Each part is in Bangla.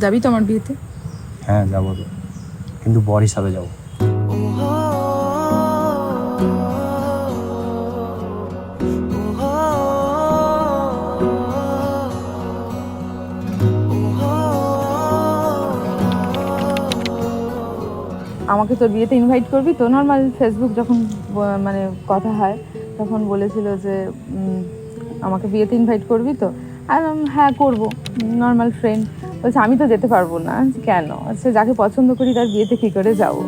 যাবি তো আমার বিয়েতে? হ্যাঁ যাবো তো, কিন্তু বর হিসাবে যাবো। আমাকে তোর বিয়েতে ইনভাইট করবি তো? নর্মাল ফেসবুক যখন মানে কথা হয় তখন বলেছিল যে আমাকে বিয়েতে ইনভাইট করবি তো? আর হ্যাঁ করবো, নর্মাল ফ্রেন্ড। বলছে আমি তো যেতে পারবো না। কেন? আচ্ছা যাকে পছন্দ করি তার বিয়েতে কি করে যাবো?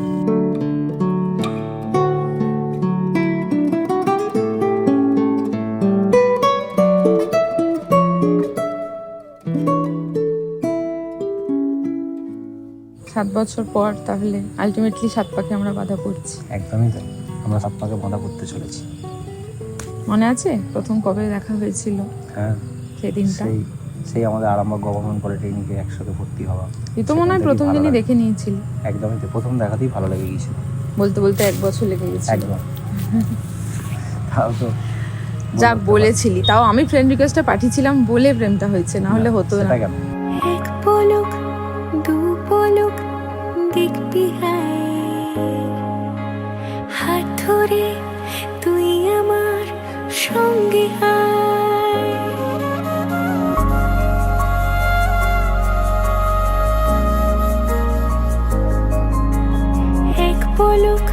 সাত বছর পর তাহলে আলটিমেটলি 7 পাকে আমরা বাঁধা পড়ছি। একদমই তাই, আমরা 7 পাকে বাঁধা পড়তে চলেছি। মনে আছে প্রথম কবে দেখা হয়েছিল? হ্যাঁ, সেদিনটা সেই আমাদের আরামবাগ গভর্নমেন্ট পলিটেকনিকে একসাথে ভর্তি হওয়া। তুই তো মনে হয় প্রথম দিনই দেখে নিয়েছিলি। একদমই তো, প্রথম দেখাতেই ভালো লেগে গেছিল। বলতে বলতে 1 বছর লেগে গেছিল। একদম। তাও তো যা বলেছিলি, তাও আমি ফ্রেন্ড রিকোয়েস্টটা পাঠিয়েছিলাম বলে প্রেমটা হয়েছে, না হলে হতো না। কেন? এক পলক দু পলক দেখবি হাত ধরে তুই আমার সঙ্গে আয়। এক পলক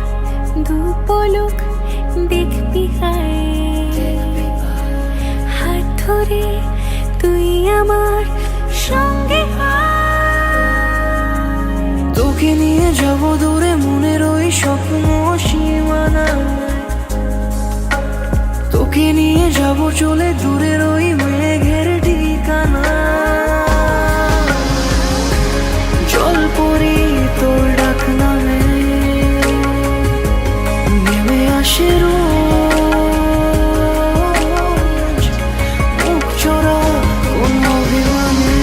দু পলক দেখবি হাত ধরে তুই আমার সঙ্গে তোকে নিয়ে যাব দূরে মনের ওই স্বপ্ন সীমানা, তোকে নিয়ে যাব চলে দূরের ওই মেঘের ঠিকানা। জল পরি তোর ডাক নামে নেমে আসে রোজ মুখ চোরা কোন অভিমানে।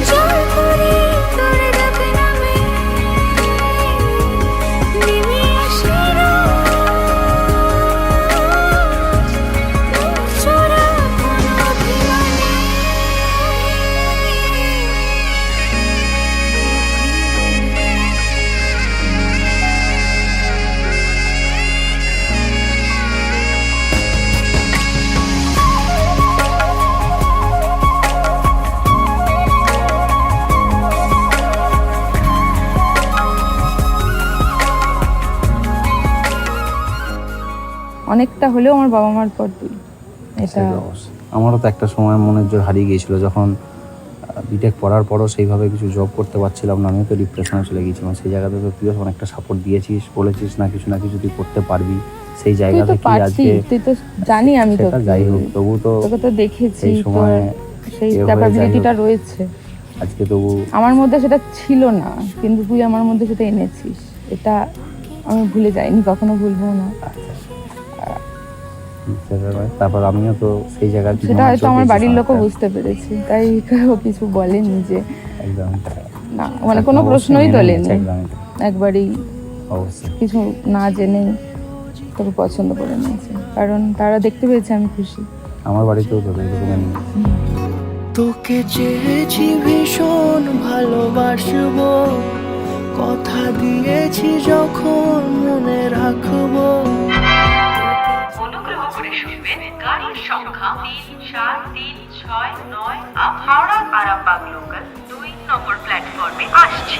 জল পরি তোর ডাক নামে নেমে আসে রোজ মুখ চোরা কোন অভিমানে। অনেকটা হলেও আমার বাবা মার পর তুই। এটা আমারও তো একটা সময় মনের জোর হারিয়ে গিয়েছিল, যখন বিটেক পড়ার পরও সেইভাবে কিছু জব করতে পারছিলাম না, আমিও তো ডিপ্রেশনে চলে গিয়েছিলাম। সেই জায়গাতে তো তুইও অনেকটা সাপোর্ট দিয়েছিস, বলেছিস না কিছু তুই করতে পারবি। সেই জায়গা থেকে আজকে তুই তো জানি আমি তো, যাই হোক তবু তো তোকে তো দেখেছি, সেই সময় সেই ক্যাপাবিলিটিটা রয়েছে আজকে। তবু আমার মধ্যে সেটা ছিল না, কিন্তু তুই আমার মধ্যে সেটা এনেছিস। এটা আমি ভুলে যাইনি, কখনো ভুলবো না। তারপর আমিও তো সেই জায়গায় সেটা হয়তো আমার বাড়ির লোকও বুঝতে পেরেছে, তাই কেউ কিছু বলেনি যে একদম না, মানে কোনো প্রশ্নই তোলেনি একবারই, কিছু না জেনে তোকে পছন্দ করে নিয়েছে, কারণ তারা দেখতে পেয়েছে আমি খুশি। আমার বাড়িতেও তো এরকম। তোকে চেয়েছি ভীষণ ভালোবাসবো, কথা দিয়েছি যখন মনে রাখবো। অনুগ্রহ করে শুনবেন গাড়ির সংখ্যা 3-4-3-6-9 হাওড়া আরামবাগ লোকাল 2 নম্বর প্ল্যাটফর্মে আসছে।